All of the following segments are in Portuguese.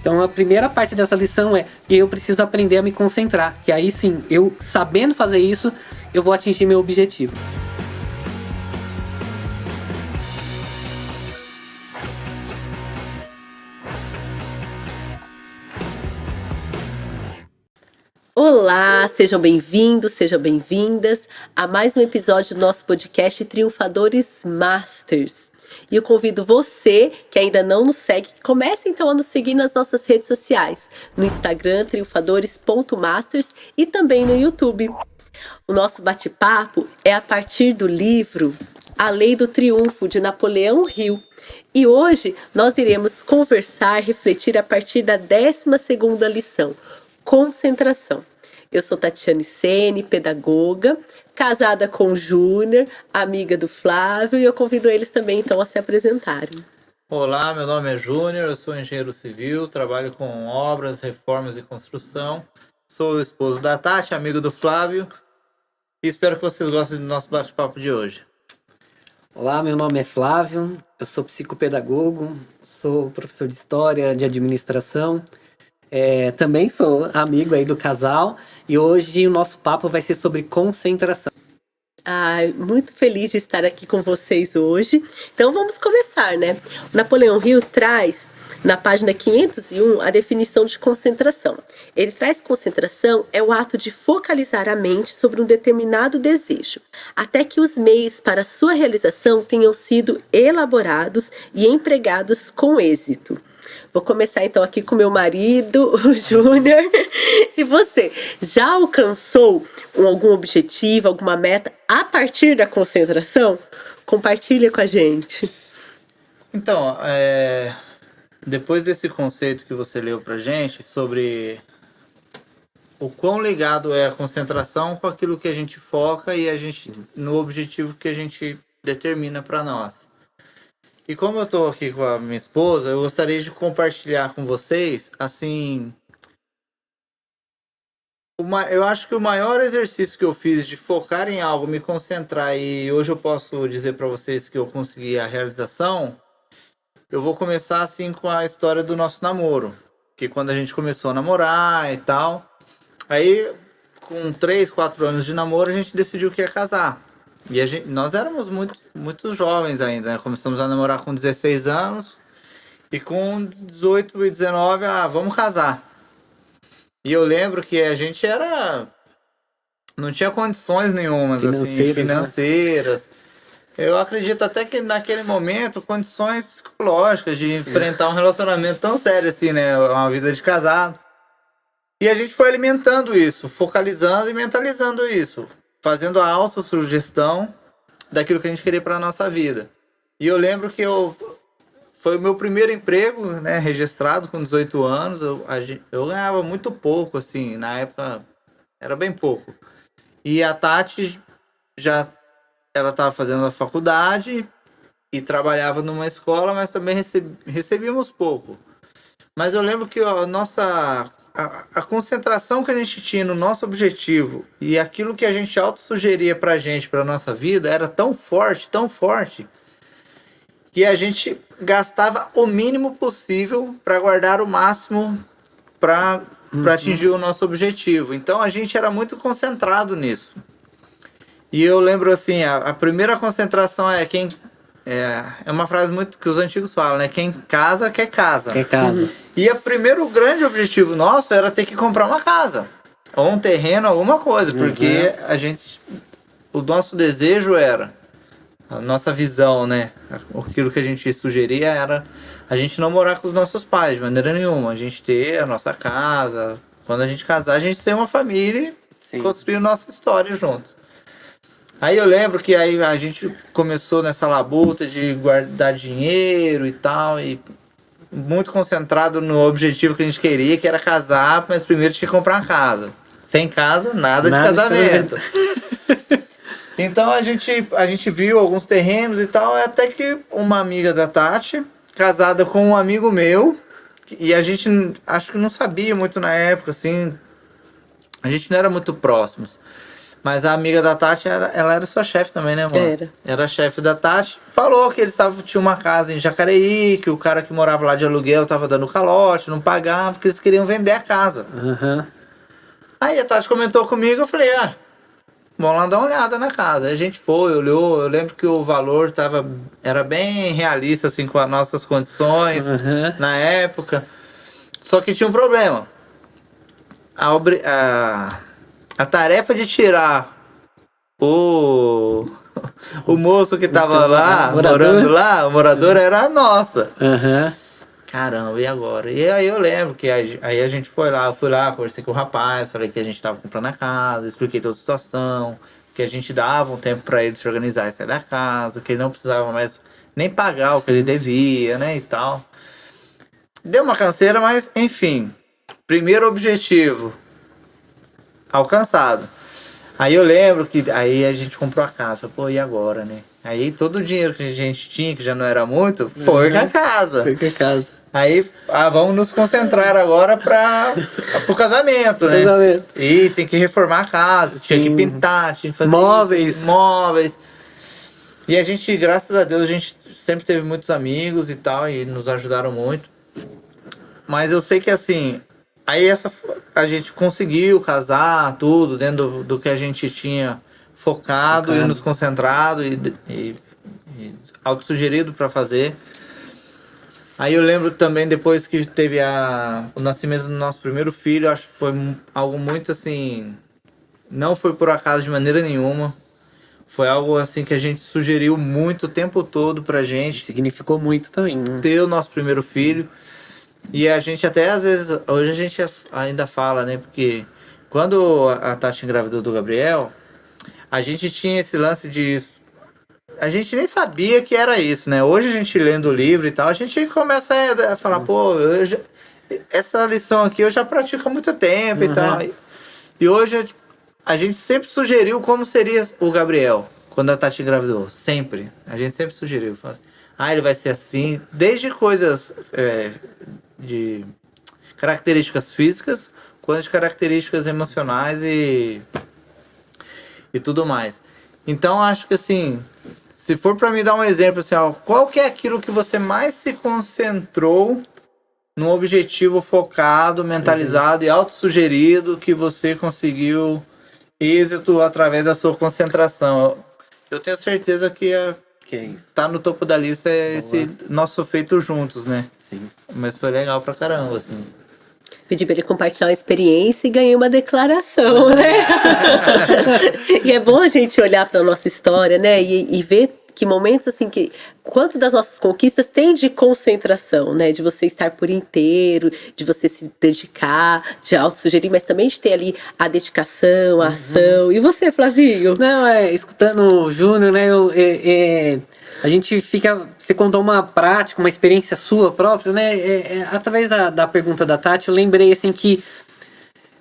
Então a primeira parte dessa lição é que eu preciso aprender a me concentrar, que aí sim, eu sabendo fazer isso, eu vou atingir meu objetivo. Olá, sejam bem-vindos, sejam bem-vindas a mais um episódio do nosso podcast Triunfadores Masters. E eu convido você, que ainda não nos segue, que comece então a nos seguir nas nossas redes sociais, no Instagram, triunfadores.masters e também no YouTube. O nosso bate-papo é a partir do livro A Lei do Triunfo, de Napoleão Hill. E hoje nós iremos conversar, refletir a partir da 12ª lição, concentração. Eu sou Tatiane Sene, pedagoga, casada com o Júnior, amiga do Flávio, e eu convido eles também então a se apresentarem. Olá, meu nome é Júnior, eu sou engenheiro civil, trabalho com obras, reformas e construção. Sou o esposo da Tati, amigo do Flávio, e espero que vocês gostem do nosso bate-papo de hoje. Olá, meu nome é Flávio, eu sou psicopedagogo, sou professor de História, de Administração. Também sou amigo aí do casal e hoje o nosso papo vai ser sobre concentração. Muito feliz de estar aqui com vocês hoje. Então vamos começar, né? O Napoleão Hill traz, na página 501, a definição de concentração. Ele traz concentração é o ato de focalizar a mente sobre um determinado desejo, até que os meios para sua realização tenham sido elaborados e empregados com êxito. Vou começar então aqui com meu marido, o Júnior. E você, já alcançou algum objetivo, alguma meta a partir da concentração? Compartilha com a gente. Então, depois desse conceito que você leu pra gente sobre o quão ligado é a concentração com aquilo que a gente foca e no objetivo que a gente determina para nós. E como eu estou aqui com a minha esposa, eu gostaria de compartilhar com vocês, assim, eu acho que o maior exercício que eu fiz de focar em algo, me concentrar, e hoje eu posso dizer para vocês que eu consegui a realização, eu vou começar assim com a história do nosso namoro, que quando a gente começou a namorar e tal, aí com 3, 4 anos de namoro a gente decidiu que ia casar. E nós éramos muito jovens ainda, né? Começamos a namorar com 16 anos e com 18 e 19, vamos casar. E eu lembro que a gente não tinha condições nenhumas financeiras. Né? Eu acredito até que naquele momento, condições psicológicas de enfrentar um relacionamento tão sério assim, né? Uma vida de casado. E a gente foi alimentando isso, focalizando e mentalizando isso. Fazendo a autossugestão daquilo que a gente queria para a nossa vida. E eu lembro que foi o meu primeiro emprego, né, registrado com 18 anos. Eu ganhava muito pouco, assim, na época era bem pouco. E a Tati ela estava fazendo a faculdade e trabalhava numa escola, mas também recebíamos pouco. Mas eu lembro que a concentração que a gente tinha no nosso objetivo e aquilo que a gente autossugeria pra gente, pra nossa vida, era tão forte, que a gente gastava o mínimo possível para guardar o máximo para atingir o nosso objetivo. Então a gente era muito concentrado nisso. E eu lembro assim, a primeira concentração é uma frase muito que os antigos falam, né? Quem casa, quer casa. Quer casa. E o primeiro grande objetivo nosso era ter que comprar uma casa. Ou um terreno, alguma coisa. Porque o nosso desejo era, a nossa visão, né? Aquilo que a gente sugeria era a gente não morar com os nossos pais de maneira nenhuma. A gente ter a nossa casa. Quando a gente casar, a gente ter uma família e construir nossa história juntos. Aí eu lembro que aí a gente começou nessa labuta de guardar dinheiro e tal, e muito concentrado no objetivo que a gente queria, que era casar, mas primeiro tinha que comprar uma casa. Sem casa, nada de casamento. Então a gente viu alguns terrenos e tal, até que uma amiga da Tati, casada com um amigo meu, e a gente acho que não sabia muito na época, assim, a gente não era muito próximos. Mas a amiga da Tati, ela era sua chefe também, né, amor? Era chefe da Tati. Falou que eles tinham uma casa em Jacareí, que o cara que morava lá de aluguel tava dando calote, não pagava, porque eles queriam vender a casa. Aí a Tati comentou comigo, eu falei, vamos lá dar uma olhada na casa. Aí a gente foi, olhou, eu lembro que o valor era bem realista, assim, com as nossas condições na época. Só que tinha um problema. A tarefa de tirar o moço que tava lá, morando lá, o morador, era a nossa. Caramba, e agora? E aí eu lembro que aí a gente foi lá, eu fui lá, conversei com o rapaz, falei que a gente tava comprando a casa, expliquei toda a situação, que a gente dava um tempo pra ele se organizar e sair da casa, que ele não precisava mais nem pagar o que ele devia, né, e tal. Deu uma canseira, mas enfim, primeiro objetivo alcançado. Aí eu lembro que aí a gente comprou a casa. Pô, e agora, né? Aí todo o dinheiro que a gente tinha, que já não era muito, foi com a casa. Foi com a casa. Aí, vamos nos concentrar agora pro casamento, né? Casamento. E tem que reformar a casa, tinha que pintar, tinha que fazer móveis. E a gente, graças a Deus, a gente sempre teve muitos amigos e tal, e nos ajudaram muito. Mas eu sei que assim, aí a gente conseguiu casar tudo dentro do que a gente tinha focado e nos concentrado e autossugerido para fazer. Aí eu lembro também, depois que teve o nascimento do nosso primeiro filho, acho que foi algo muito assim, não foi por acaso de maneira nenhuma. Foi algo assim que a gente sugeriu muito o tempo todo pra gente. Significou muito também, né? Ter o nosso primeiro filho. E a gente até, às vezes, hoje a gente ainda fala, né? Porque quando a Tati engravidou do Gabriel, a gente tinha esse lance de... A gente nem sabia que era isso, né? Hoje a gente lendo o livro e tal, a gente começa a falar, pô, essa lição aqui eu já pratico há muito tempo e tal. E hoje a gente sempre sugeriu como seria o Gabriel quando a Tati engravidou. Sempre. A gente sempre sugeriu. Assim, ele vai ser assim. Desde coisas de características físicas, quanto de características emocionais e tudo mais. Então, acho que assim, se for para me dar um exemplo, assim, qual que é aquilo que você mais se concentrou num objetivo focado, mentalizado e autossugerido que você conseguiu êxito através da sua concentração? Eu tenho certeza que tá no topo da lista esse nosso feito juntos, né? Sim. Mas foi legal pra caramba, assim. Pedi pra ele compartilhar uma experiência e ganhei uma declaração, né? E é bom a gente olhar pra nossa história, né? E ver que momentos, assim, quanto das nossas conquistas tem de concentração, né? De você estar por inteiro, de você se dedicar, de autossugerir, mas também de ter ali a dedicação, a ação. E você, Flavinho? Não, escutando o Júnior, né? A gente você contou uma prática, uma experiência sua própria, né? Através da pergunta da Tati, eu lembrei, assim, que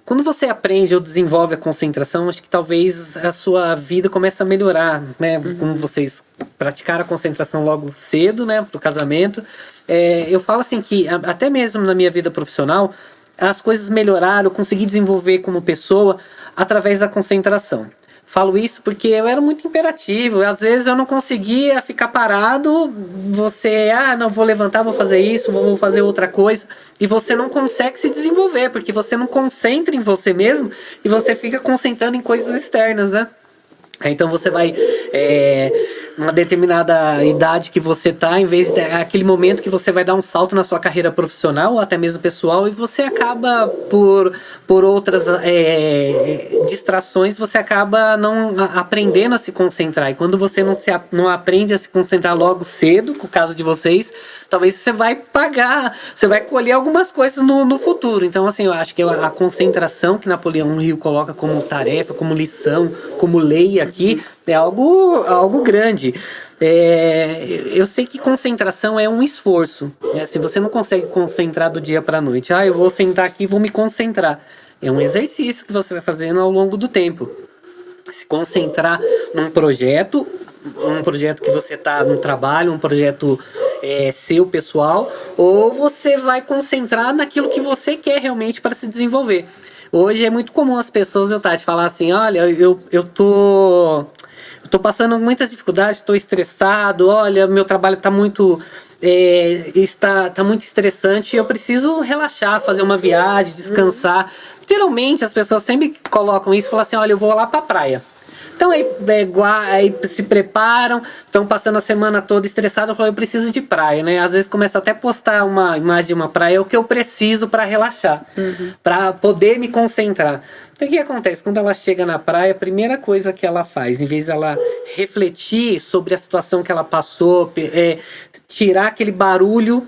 quando você aprende ou desenvolve a concentração, acho que talvez a sua vida comece a melhorar, né? Como vocês praticaram a concentração logo cedo, né? Pro casamento. Eu falo assim que até mesmo na minha vida profissional, as coisas melhoraram, eu consegui desenvolver como pessoa através da concentração. Falo isso porque eu era muito imperativo. Às vezes eu não conseguia ficar parado. Você, não vou levantar, vou fazer isso, vou fazer outra coisa. E você não consegue se desenvolver, porque você não concentra em você mesmo e você fica concentrando em coisas externas, né? Então você vai, uma determinada idade que você tá, em vez de aquele momento que você vai dar um salto na sua carreira profissional ou até mesmo pessoal, e você acaba por outras distrações, você acaba não aprendendo a se concentrar. E quando você não aprende a se concentrar logo cedo, com o caso de vocês, talvez você vai você vai colher algumas coisas no futuro. Então, assim, eu acho que a concentração que Napoleão Hill coloca como tarefa, como lição, como lei aqui, é algo grande. Eu sei que concentração é um esforço. Se você não consegue concentrar do dia para a noite, eu vou sentar aqui e vou me concentrar. É um exercício que você vai fazendo ao longo do tempo. Se concentrar num projeto, que você está no trabalho, um projeto seu, pessoal, ou você vai concentrar naquilo que você quer realmente para se desenvolver. Hoje é muito comum as pessoas, Tati, falar assim, olha, eu tô passando muitas dificuldades, estou estressado, olha, meu trabalho está muito... tá muito estressante, eu preciso relaxar, fazer uma viagem, descansar. Geralmente as pessoas sempre colocam isso e falam assim, olha, eu vou lá pra praia. Então aí se preparam, estão passando a semana toda estressados, eu falo, eu preciso de praia, né? Às vezes começa até a postar uma imagem de uma praia, é o que eu preciso para relaxar, para poder me concentrar. Então o que acontece? Quando ela chega na praia, a primeira coisa que ela faz, em vez de ela refletir sobre a situação que ela passou, tirar aquele barulho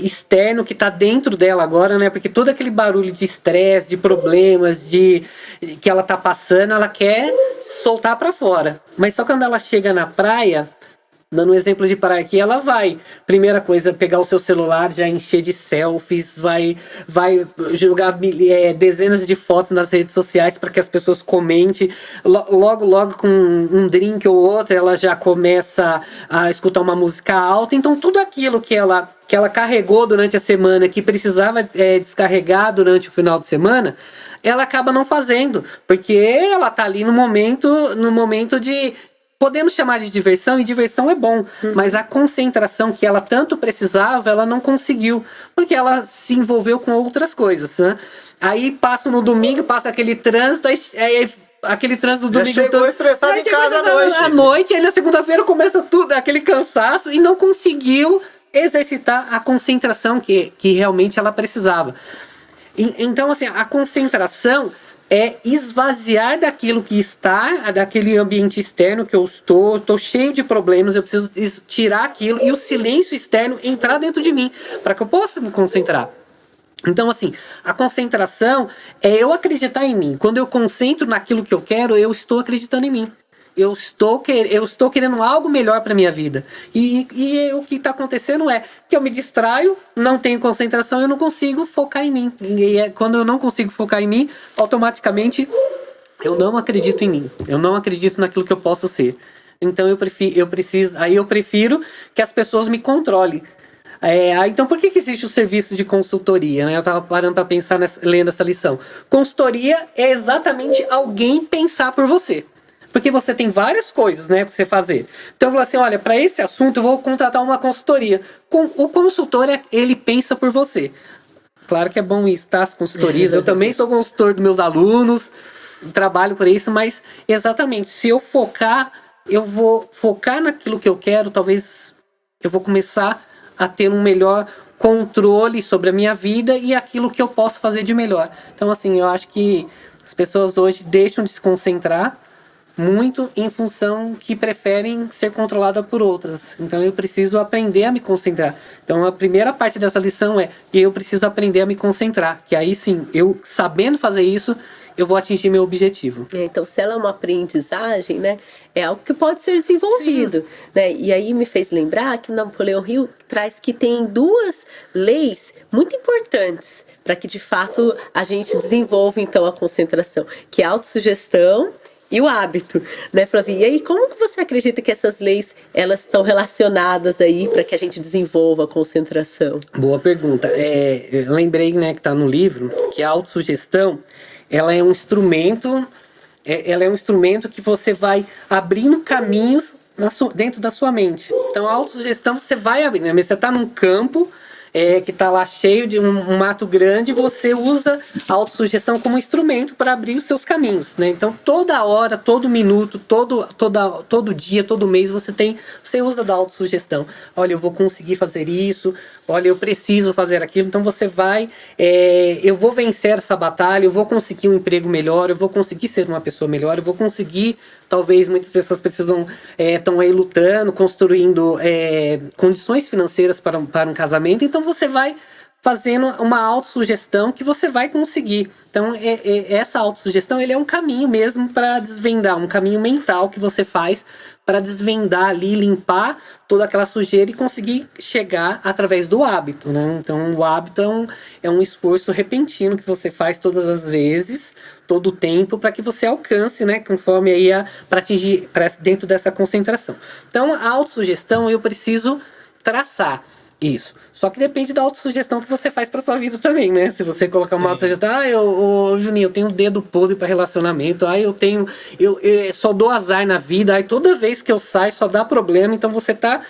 externo que tá dentro dela agora, né? Porque todo aquele barulho de estresse, de problemas, que ela tá passando, ela quer soltar para fora. Mas só quando ela chega na praia, dando um exemplo de praia aqui, ela vai, primeira coisa, pegar o seu celular, já encher de selfies, vai jogar dezenas de fotos nas redes sociais para que as pessoas comentem. Logo com um drink ou outro, ela já começa a escutar uma música alta. Então tudo aquilo que ela carregou durante a semana, que precisava descarregar durante o final de semana, ela acaba não fazendo, porque ela tá ali no momento de... Podemos chamar de diversão, e diversão é bom, mas a concentração que ela tanto precisava, ela não conseguiu, porque ela se envolveu com outras coisas, né? Aí passa no domingo, passa aquele trânsito, aquele trânsito do domingo... Já chegou estressado em casa à noite, aí na segunda-feira começa tudo, aquele cansaço, e não conseguiu exercitar a concentração que realmente ela precisava. Então, assim, a concentração é esvaziar daquilo que está, daquele ambiente externo que eu estou cheio de problemas, eu preciso tirar aquilo e o silêncio externo entrar dentro de mim, para que eu possa me concentrar. Então, assim, a concentração é eu acreditar em mim. Quando eu concentro naquilo que eu quero, eu estou acreditando em mim. Eu estou querendo algo melhor para minha vida. E o que está acontecendo é que eu me distraio, não tenho concentração, eu não consigo focar em mim. Quando eu não consigo focar em mim, automaticamente eu não acredito em mim. Eu não acredito naquilo que eu posso ser. Então eu prefiro que as pessoas me controlem. Então por que existe o serviço de consultoria, né? Eu estava parando para pensar lendo essa lição. Consultoria é exatamente alguém pensar por você. Porque você tem várias coisas, né, pra você fazer. Então eu falo assim, olha, para esse assunto eu vou contratar uma consultoria. O consultor, ele pensa por você. Claro que é bom isso, tá? As consultorias. Eu também sou consultor dos meus alunos, trabalho por isso, mas exatamente, se eu vou focar naquilo que eu quero, talvez eu vou começar a ter um melhor controle sobre a minha vida e aquilo que eu posso fazer de melhor. Então, assim, eu acho que as pessoas hoje deixam de se concentrar muito em função que preferem ser controladas por outras. Então eu preciso aprender a me concentrar. Então a primeira parte dessa lição eu preciso aprender a me concentrar, que aí sim, eu sabendo fazer isso, eu vou atingir meu objetivo. Então, se ela é uma aprendizagem, né, é algo que pode ser desenvolvido, né? E aí me fez lembrar que o Napoleão Hill traz que tem duas leis muito importantes para que de fato a gente desenvolva então a concentração, que é a autossugestão e o hábito, né, Flavia? E aí, como que você acredita que essas leis, elas estão relacionadas aí para que a gente desenvolva a concentração? Boa pergunta. Eu lembrei, né, que está no livro, que a autossugestão, ela é um instrumento, que você vai abrindo caminhos dentro da sua mente. Então, a autossugestão você vai abrindo, né? Você está num campo que está lá cheio de um mato grande, você usa a autossugestão como instrumento para abrir os seus caminhos, né? Então toda hora, todo minuto, todo dia, todo mês você usa da autossugestão. Olha, eu vou conseguir fazer isso, olha, eu preciso fazer aquilo. Então você vai, eu vou vencer essa batalha, eu vou conseguir um emprego melhor, eu vou conseguir ser uma pessoa melhor, eu vou conseguir, talvez muitas pessoas estão aí lutando, construindo condições financeiras para um casamento. Então você vai fazendo uma autossugestão que você vai conseguir. Então essa autossugestão, ele é um caminho mesmo para desvendar, um caminho mental que você faz para desvendar ali, limpar toda aquela sujeira e conseguir chegar através do hábito, né? Então o hábito é um esforço repentino que você faz todas as vezes, todo o tempo, para que você alcance, né, conforme aí para atingir dentro dessa concentração. Então a autossugestão eu preciso traçar. Isso. Só que depende da autossugestão que você faz pra sua vida também, né? Se você colocar uma autossugestão, Juninho, eu tenho um dedo podre pra relacionamento, eu só dou azar na vida, aí toda vez que eu saio só dá problema, então você tá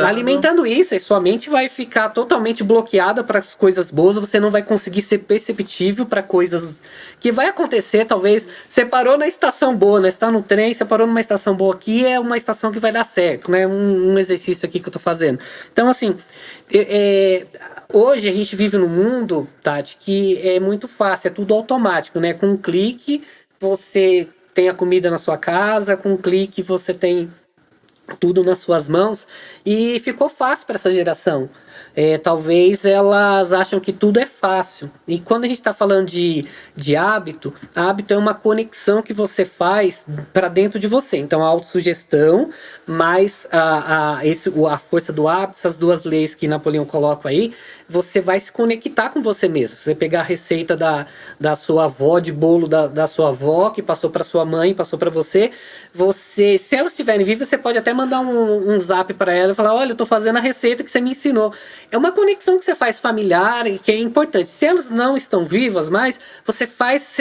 alimentando isso, e sua mente vai ficar totalmente bloqueada para as coisas boas, você não vai conseguir ser perceptível para coisas que vai acontecer, talvez. Você parou na estação boa, né? Você tá no trem, você parou numa estação boa aqui, é uma estação que vai dar certo, né? Um exercício aqui que eu tô fazendo. Então, assim, hoje a gente vive num mundo, Tati, que é muito fácil, é tudo automático, né? Com um clique, você tem a comida na sua casa, com um clique você tem tudo nas suas mãos, e ficou fácil para essa geração. Talvez elas acham que tudo é fácil. E quando a gente está falando de hábito, hábito é uma conexão que você faz para dentro de você. Então, a autossugestão, mais a força do hábito, essas duas leis que Napoleão coloca aí, você vai se conectar com você mesmo. Você pegar a receita da sua avó, de bolo da sua avó, que passou para sua mãe, passou para você, se elas estiverem vivas, você pode até mandar um zap para ela e falar: olha, eu tô fazendo a receita que você me ensinou. É uma conexão que você faz familiar e que é importante. Se elas não estão vivas mais, você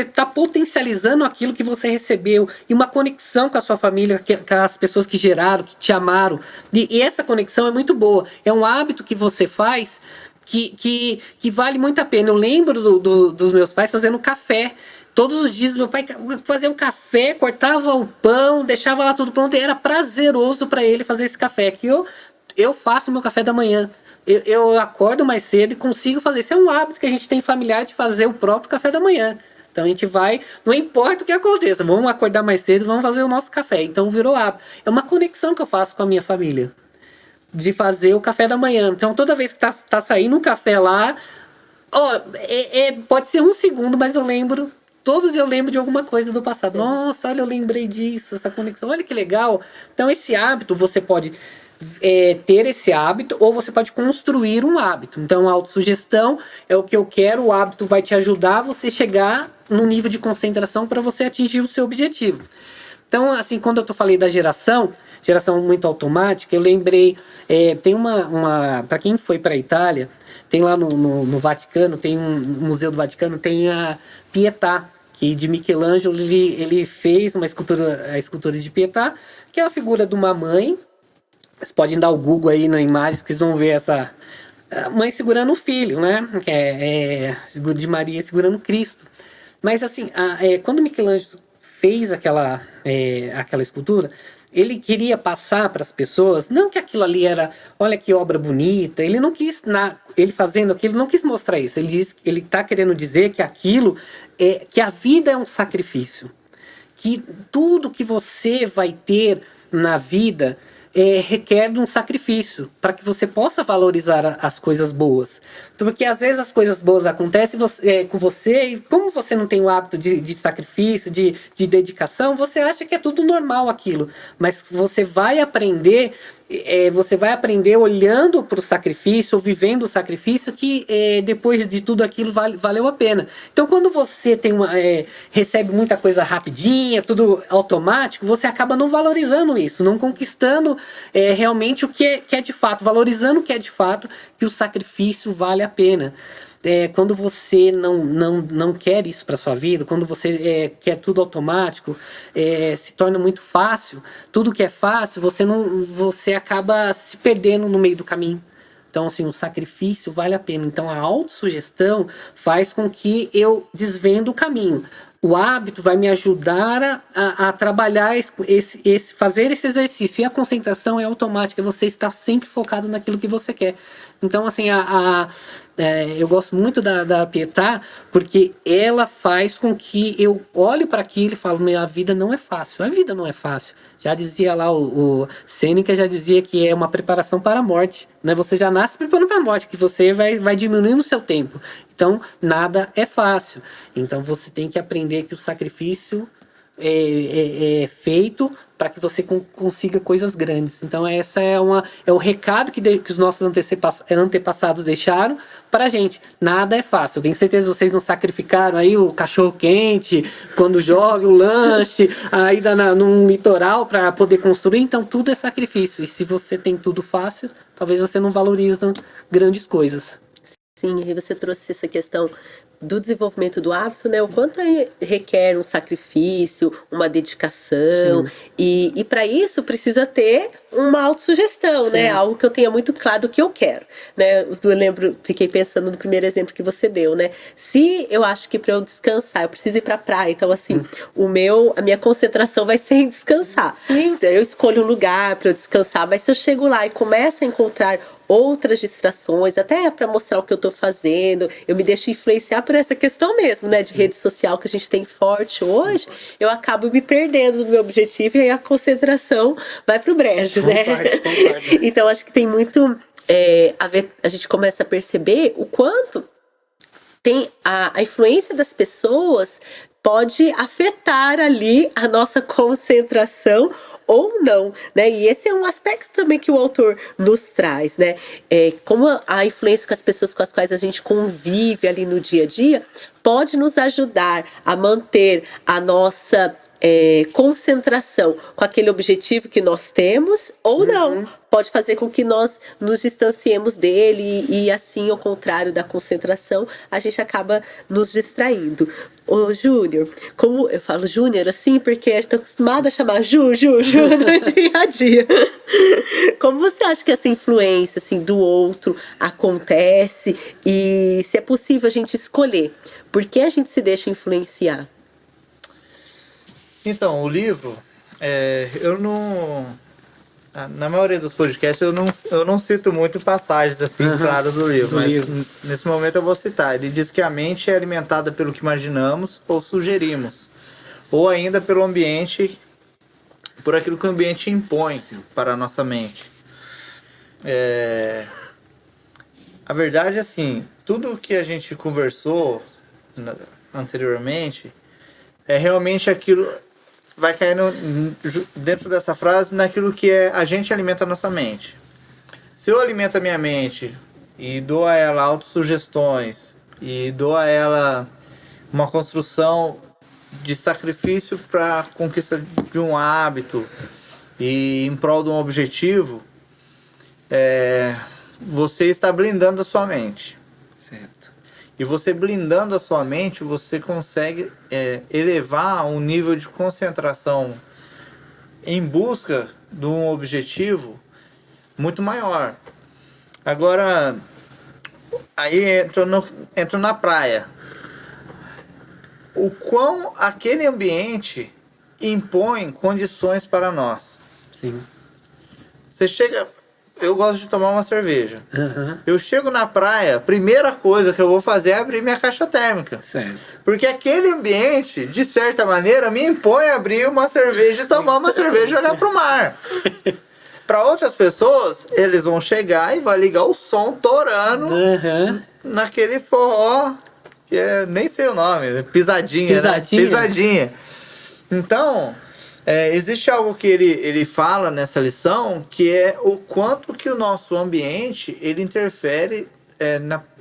está potencializando aquilo que você recebeu, e uma conexão com a sua família, com as pessoas que geraram, que te amaram. E essa conexão é muito boa. É um hábito que você faz que vale muito a pena. Eu lembro dos meus pais fazendo café. Todos os dias meu pai fazia o café, cortava o pão, deixava lá tudo pronto, e era prazeroso para ele fazer esse café. Que eu faço o meu café da manhã. Eu acordo mais cedo e consigo fazer. Isso é um hábito que a gente tem familiar, de fazer o próprio café da manhã. Então a gente vai, não importa o que aconteça, vamos acordar mais cedo, vamos fazer o nosso café. Então virou hábito. É uma conexão que eu faço com a minha família, de fazer o café da manhã. Então toda vez que tá saindo um café lá, pode ser um segundo, mas eu lembro de alguma coisa do passado. Sim. Nossa, olha, eu lembrei disso, essa conexão, olha que legal. Então esse hábito, você pode ter esse hábito, ou você pode construir um hábito. Então a autossugestão é o que eu quero, o hábito vai te ajudar a você chegar no nível de concentração para você atingir o seu objetivo. Então, assim, quando eu falei da geração muito automática, eu lembrei, tem para quem foi para a Itália, tem lá no Vaticano, tem um museu do Vaticano, tem a Pietà, que de Michelangelo ele fez a escultura de Pietà, que é a figura de uma mãe. Vocês podem dar o Google aí na imagem, que vocês vão ver essa mãe segurando o filho, né? Que é de Maria segurando Cristo. Mas assim, quando Michelangelo fez aquela escultura, ele queria passar para as pessoas, não que aquilo ali era, olha que obra bonita, ele não quis, ele fazendo aquilo, não quis mostrar isso. Ele está querendo dizer que aquilo, que a vida é um sacrifício, que tudo que você vai ter na vida requer um sacrifício para que você possa valorizar as coisas boas. Porque às vezes as coisas boas acontecem com você, e como você não tem o hábito de sacrifício, de dedicação, você acha que é tudo normal aquilo. Mas você vai aprender olhando para o sacrifício, ou vivendo o sacrifício, que depois de tudo aquilo valeu a pena. Então quando você recebe muita coisa rapidinha, tudo automático, você acaba não valorizando isso, não conquistando realmente o que é de fato, valorizando o que é de fato, que o sacrifício vale a pena. Quando você não quer isso para sua vida, quando você quer tudo automático, se torna muito fácil. Tudo que é fácil, você acaba se perdendo no meio do caminho. Então, assim, o sacrifício vale a pena. Então, a autossugestão faz com que eu desvendo o caminho. O hábito vai me ajudar a trabalhar fazer esse exercício. E a concentração é automática, você está sempre focado naquilo que você quer. Então, assim, eu gosto muito da Pietà, porque ela faz com que eu olhe para aquilo e falo: a vida não é fácil. A vida não é fácil. Já dizia lá, o Sêneca já dizia que é uma preparação para a morte, né? Você já nasce preparando para a morte, que você vai diminuindo o seu tempo. Então, nada é fácil. Então, você tem que aprender que o sacrifício é feito para que você consiga coisas grandes. Então, essa é o recado que os nossos antepassados deixaram para a gente. Nada é fácil. Eu tenho certeza que vocês não sacrificaram aí o cachorro quente, quando joga o lanche, a ida num litoral para poder construir. Então, tudo é sacrifício. E se você tem tudo fácil, talvez você não valoriza grandes coisas. Sim, aí você trouxe essa questão do desenvolvimento do hábito, né? O quanto requer um sacrifício, uma dedicação. E para isso precisa ter uma autossugestão, né? Algo que eu tenha muito claro do que eu quero, né? Eu lembro, fiquei pensando no primeiro exemplo que você deu, né? Se eu acho que para eu descansar, eu preciso ir pra praia, então assim, a minha concentração vai ser em descansar. Então, eu escolho um lugar para eu descansar, mas se eu chego lá e começo a encontrar outras distrações, até para mostrar o que eu tô fazendo, eu me deixo influenciar por essa questão mesmo, né, de rede social que a gente tem forte hoje, eu acabo me perdendo do meu objetivo e aí a concentração vai pro brejo, né? Concordo. Então acho que tem muito a ver, a gente começa a perceber o quanto tem a influência das pessoas pode afetar ali a nossa concentração ou não, né? E esse é um aspecto também que o autor nos traz, né? Como a influência com as pessoas com as quais a gente convive ali no dia a dia pode nos ajudar a manter a nossa concentração com aquele objetivo que nós temos ou não. Pode fazer com que nós nos distanciemos dele e assim, ao contrário da concentração, a gente acaba nos distraindo. Ô, Júnior, como eu falo Júnior assim, porque a gente tá acostumada a chamar Ju no dia a dia. Como você acha que essa influência assim, do outro acontece e se é possível a gente escolher? Por que a gente se deixa influenciar? Então, o livro, eu não... Na maioria dos podcasts eu não cito muito passagens assim claras do livro, mas nesse momento eu vou citar. Ele diz que a mente é alimentada pelo que imaginamos ou sugerimos, ou ainda pelo ambiente, por aquilo que o ambiente impõe para a nossa mente. A verdade é assim, tudo que a gente conversou anteriormente é realmente aquilo... vai cair dentro dessa frase naquilo que a gente alimenta a nossa mente. Se eu alimento a minha mente e dou a ela autossugestões e dou a ela uma construção de sacrifício para a conquista de um hábito e em prol de um objetivo, você está blindando a sua mente. Certo. E você blindando a sua mente, você consegue elevar um nível de concentração em busca de um objetivo muito maior. Agora, aí entro na praia. O quão aquele ambiente impõe condições para nós. Sim. Você chega... Eu gosto de tomar uma cerveja. Eu chego na praia, a primeira coisa que eu vou fazer é abrir minha caixa térmica. Certo. Porque aquele ambiente, de certa maneira, me impõe a abrir uma cerveja e tomar uma cerveja e olhar pro mar. Para outras pessoas, eles vão chegar e vai ligar o som torando naquele forró, que nem sei o nome, pisadinha. Né? Pisadinha. Então... existe algo que ele fala nessa lição, que é o quanto que o nosso ambiente ele interfere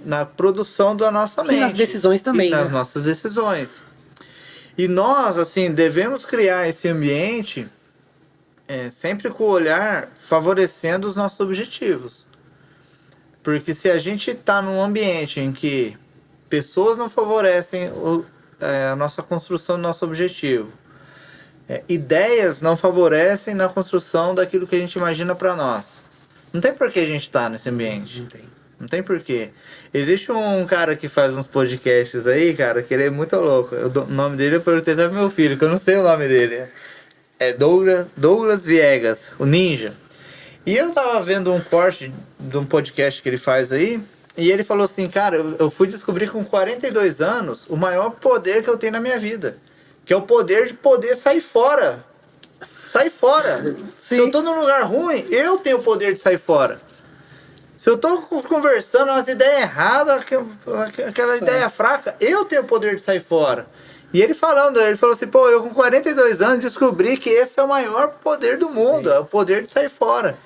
na produção da nossa mente. E nas decisões também. E nas nossas decisões. E nós, assim, devemos criar esse ambiente sempre com o olhar favorecendo os nossos objetivos. Porque se a gente está num ambiente em que pessoas não favorecem a nossa construção do nosso objetivo, ideias não favorecem na construção daquilo que a gente imagina para nós. Não tem por que a gente estar nesse ambiente. Não tem porquê. Existe um cara que faz uns podcasts aí, cara, que ele é muito louco. O nome dele eu perguntei até pro meu filho, que eu não sei o nome dele. É Douglas Viegas, o Ninja. E eu tava vendo um corte de um podcast que ele faz aí, e ele falou assim, cara, eu fui descobrir com 42 anos o maior poder que eu tenho na minha vida. Que é o poder de poder sair fora. Sair fora. Sim. Se eu tô num lugar ruim, eu tenho o poder de sair fora. Se eu tô conversando umas ideias erradas, aquela ideia fraca, eu tenho o poder de sair fora. E ele falou assim, pô, eu com 42 anos descobri que esse é o maior poder do mundo, é o poder de sair fora.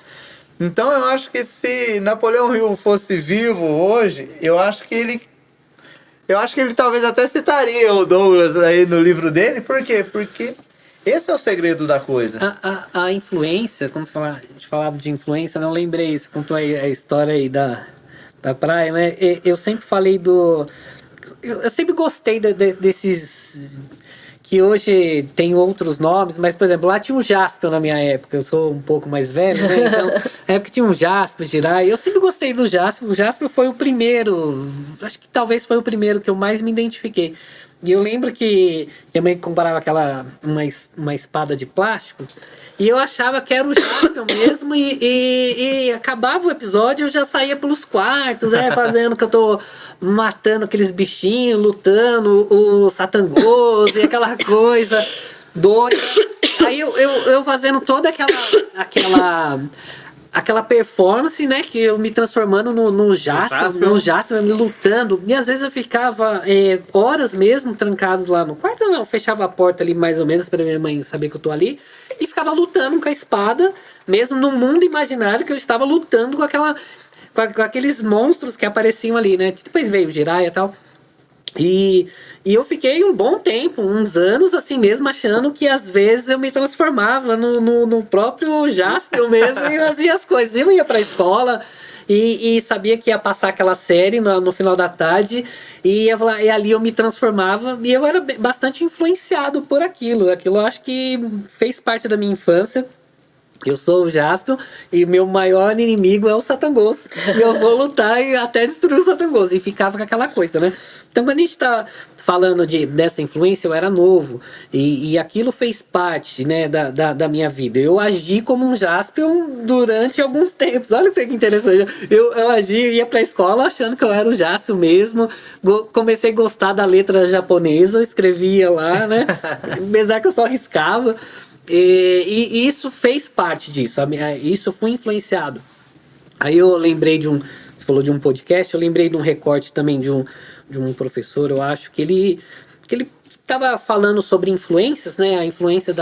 Então eu acho que se Napoleão Hill fosse vivo hoje, eu acho que ele talvez até citaria o Douglas aí no livro dele. Por quê? Porque Esse é o segredo da coisa. A influência, quando a gente falava de influência, não lembrei isso, contou aí a história aí da praia, né? Eu sempre falei eu sempre gostei desses... que hoje tem outros nomes, mas, por exemplo, lá tinha um Jaspion na minha época, eu sou um pouco mais velho, né? Então, na época tinha um Jaspion, Jiraiya, eu sempre gostei do Jaspion. O Jaspion foi o primeiro, acho que talvez foi o primeiro que eu mais me identifiquei. E eu lembro que minha mãe comparava uma espada de plástico, e eu achava que era o Jaspion mesmo, e acabava o episódio, eu já saía pelos quartos, fazendo que eu tô matando aqueles bichinhos, lutando, o Satangoso e aquela coisa doida. Aí eu fazendo toda aquela performance, né, que eu me transformando no Jaspion, me lutando. E às vezes eu ficava horas mesmo trancado lá no quarto, não, fechava a porta ali mais ou menos pra minha mãe saber que eu tô ali, e ficava lutando com a espada, mesmo no mundo imaginário que eu estava lutando com aqueles monstros que apareciam ali, né. Depois veio o Jiraiya e tal. E eu fiquei um bom tempo, uns anos assim mesmo, achando que às vezes eu me transformava no próprio Jaspion mesmo e fazia as coisas. Eu ia pra escola e sabia que ia passar aquela série no final da tarde e ali eu me transformava, e eu era bastante influenciado por aquilo. Aquilo eu acho que fez parte da minha infância. Eu sou o Jaspion e meu maior inimigo é o Satangoso. E eu vou lutar até destruir o Satangoso. E ficava com aquela coisa, né? Então, quando a gente tá falando dessa influência, eu era novo. E aquilo fez parte, né, da minha vida. Eu agi como um Jaspion durante alguns tempos. Olha que interessante. Eu ia pra escola achando que eu era o Jaspion mesmo. Comecei a gostar da letra japonesa. Eu escrevia lá, né? Apesar que eu só riscava. E isso fez parte disso, isso foi influenciado. Aí eu lembrei você falou de um podcast, eu lembrei de um recorte também de um professor, eu acho, que ele estava falando sobre influências, né? A influência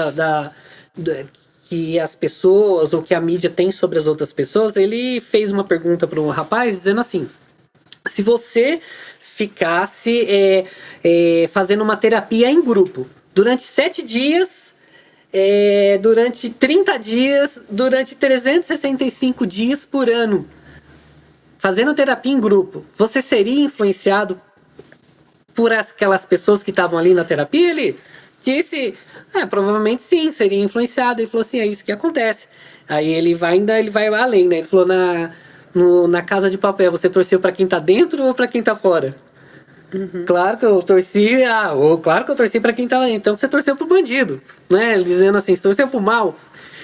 que as pessoas ou que a mídia tem sobre as outras pessoas. Ele fez uma pergunta para um rapaz dizendo assim: se você ficasse fazendo uma terapia em grupo durante 7 dias, durante 30 dias, durante 365 dias por ano, fazendo terapia em grupo, você seria influenciado por aquelas pessoas que estavam ali na terapia? Ele disse, provavelmente sim, seria influenciado. Ele falou assim, é isso que acontece. Aí ele vai além, né? Ele falou, na Casa de Papel, você torceu para quem tá dentro ou para quem tá fora? Uhum. Claro que eu torci, claro que eu torci pra quem tava aí. Então você torceu pro bandido, né? Dizendo assim, você torceu pro mal.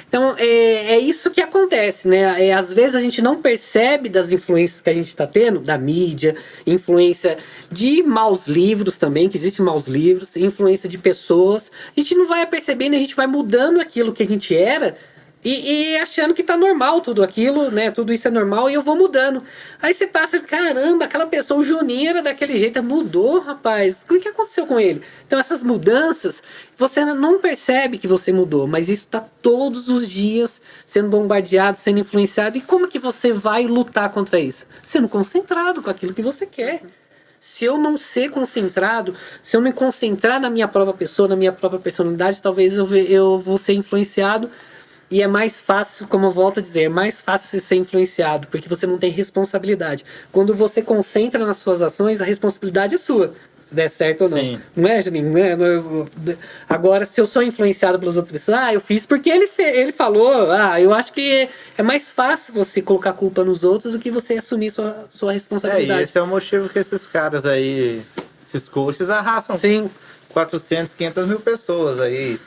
Então é isso que acontece, né? Às vezes a gente não percebe das influências que a gente tá tendo, da mídia, influência de maus livros também, que existem maus livros, influência de pessoas. A gente não vai percebendo, a gente vai mudando aquilo que a gente era. E achando que tá normal tudo aquilo, né? Tudo isso é normal e eu vou mudando. Aí você passa, caramba, aquela pessoa, o Juninho era daquele jeito, mudou, rapaz. O que aconteceu com ele? Então essas mudanças, você não percebe que você mudou, mas isso tá todos os dias sendo bombardeado, sendo influenciado. E como que você vai lutar contra isso? Sendo concentrado com aquilo que você quer. Se eu não ser concentrado, se eu me concentrar na minha própria pessoa, na minha própria personalidade, talvez eu vou ser influenciado. E é mais fácil, como eu volto a dizer, é mais fácil você ser influenciado, porque você não tem responsabilidade. Quando você concentra nas suas ações, a responsabilidade é sua, se der certo ou não. Sim. Não é, Juninho? Agora, se eu sou influenciado pelas outras pessoas, eu fiz porque ele falou, eu acho que é mais fácil você colocar a culpa nos outros do que você assumir sua responsabilidade. E esse é o motivo que esses caras aí, esses coaches, arrastam. Sim. 400, 500 mil pessoas aí.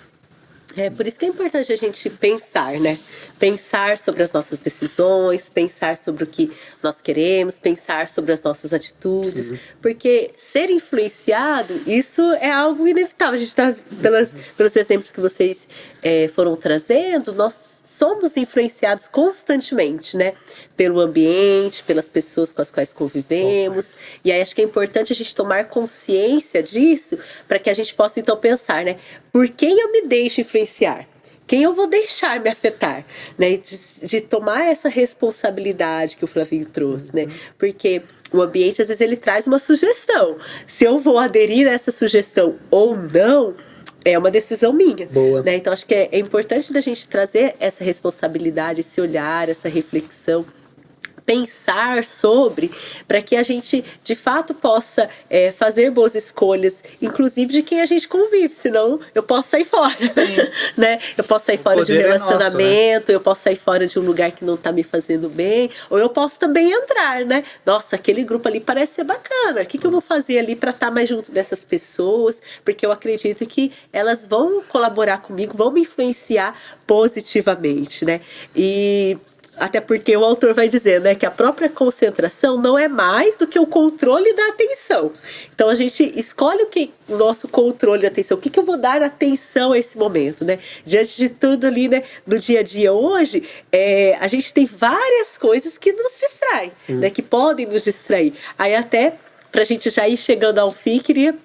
Por isso que é importante a gente pensar, né? Pensar sobre as nossas decisões, pensar sobre o que nós queremos, pensar sobre as nossas atitudes. Sim. Porque ser influenciado, isso é algo inevitável. A gente está, pelos exemplos que vocês foram trazendo, nós somos influenciados constantemente, né? Pelo ambiente, pelas pessoas com as quais convivemos. E aí acho que é importante a gente tomar consciência disso para que a gente possa então pensar, né? Por quem eu me deixo influenciar? Quem eu vou deixar me afetar? Né? De tomar essa responsabilidade que o Flavinho trouxe, né? Porque o ambiente, às vezes, ele traz uma sugestão. Se eu vou aderir a essa sugestão ou não, é uma decisão minha. Boa. Né? Então, acho que é importante da gente trazer essa responsabilidade, esse olhar, essa reflexão, pensar sobre, para que a gente de fato possa fazer boas escolhas, inclusive de quem a gente convive, senão eu posso sair fora, né? Eu posso sair fora de um relacionamento, nosso, né? Eu posso sair fora de um lugar que não tá me fazendo bem, ou eu posso também entrar, né? Nossa, aquele grupo ali parece ser bacana, o que eu vou fazer ali para estar mais junto dessas pessoas, porque eu acredito que elas vão colaborar comigo, vão me influenciar positivamente, né? E até porque o autor vai dizer, né, que a própria concentração não é mais do que o controle da atenção. Então a gente escolhe o nosso controle da atenção. O que eu vou dar atenção a esse momento, né? Diante de tudo ali, né, do dia a dia hoje, a gente tem várias coisas que nos distraem, né, que podem nos distrair. Aí até, pra gente já ir chegando ao fim, queria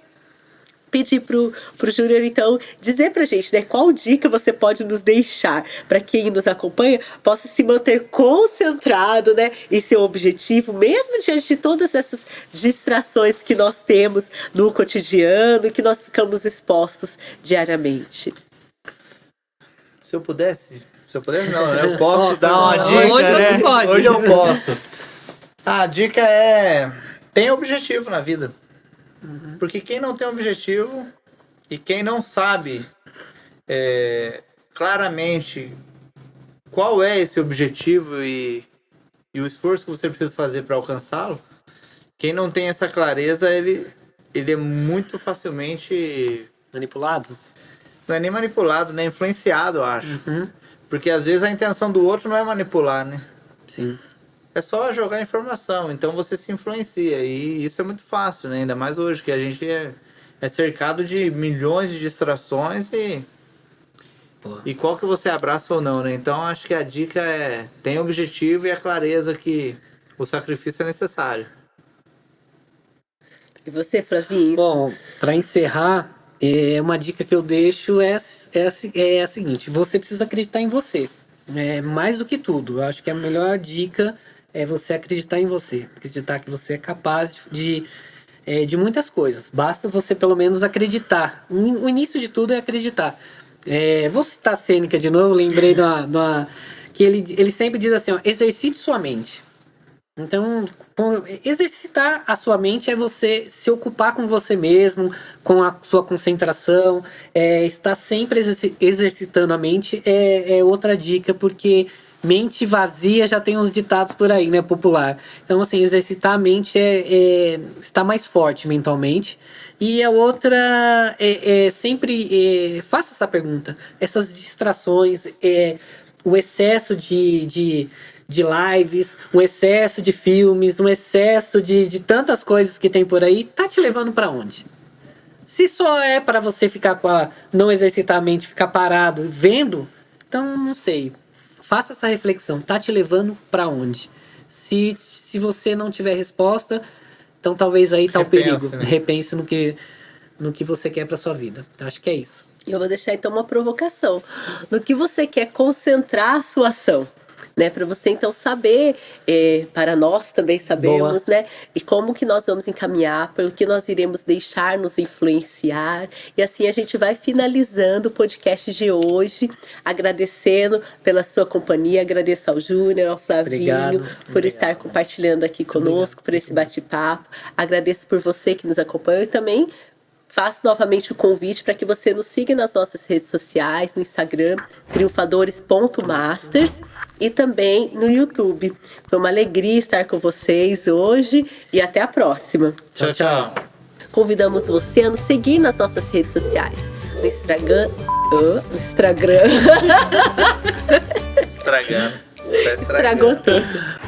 pedir pro Júnior, então, dizer pra gente, né, qual dica você pode nos deixar para quem nos acompanha possa se manter concentrado, né, em seu objetivo, mesmo diante de todas essas distrações que nós temos no cotidiano, que nós ficamos expostos diariamente. Se eu pudesse não, né? Eu posso dar uma dica, hoje né? você pode. Hoje eu posso. A dica é: tenha objetivo na vida. Porque quem não tem objetivo e quem não sabe claramente qual é esse objetivo e o esforço que você precisa fazer para alcançá-lo, quem não tem essa clareza, ele é muito facilmente manipulado. Não é nem manipulado, nem influenciado, eu acho. Porque às vezes a intenção do outro não é manipular, né? Sim. É só jogar informação, então você se influencia, e isso é muito fácil, né? Ainda mais hoje, que a gente é cercado de milhões de distrações e qual que você abraça ou não, né? Então acho que a dica é: tem objetivo e a clareza que o sacrifício é necessário. E você, Flavinho? Bom, para encerrar, uma dica que eu deixo é a seguinte: você precisa acreditar em você, mais do que tudo. Eu acho que a melhor dica é você acreditar em você, acreditar que você é capaz de muitas coisas. Basta você pelo menos acreditar. O início de tudo é acreditar. Vou citar a Sêneca de novo, lembrei que ele sempre diz assim, ó: exercite sua mente. Então, exercitar a sua mente é você se ocupar com você mesmo, com a sua concentração, estar sempre exercitando a mente é outra dica, porque mente vazia já tem uns ditados por aí, né, popular. Então, assim, exercitar a mente estar mais forte mentalmente. E a outra sempre faça essa pergunta. Essas distrações, o excesso de lives, um excesso de filmes, um excesso de tantas coisas que tem por aí, tá te levando para onde? Se só é para você ficar não exercitar a mente, ficar parado vendo, então não sei. Faça essa reflexão, tá te levando para onde? Se você não tiver resposta, então talvez aí tá o perigo. Né? Repense no que você quer para sua vida. Então, acho que é isso. Eu vou deixar então uma provocação. No que você quer concentrar a sua ação? Né, para você então saber, para nós também sabermos, né, e como que nós vamos encaminhar, pelo que nós iremos deixar nos influenciar, e assim a gente vai finalizando o podcast de hoje, agradecendo pela sua companhia, agradeço ao Júnior, ao Flavinho, por estar compartilhando aqui conosco, por esse bate-papo, agradeço por você que nos acompanhou e também faço novamente o convite para que você nos siga nas nossas redes sociais, no Instagram, triunfadores.masters, e também no YouTube. Foi uma alegria estar com vocês hoje e até a próxima. Tchau, tchau. Convidamos você a nos seguir nas nossas redes sociais. No Instagram. Estragando. Estragou tanto.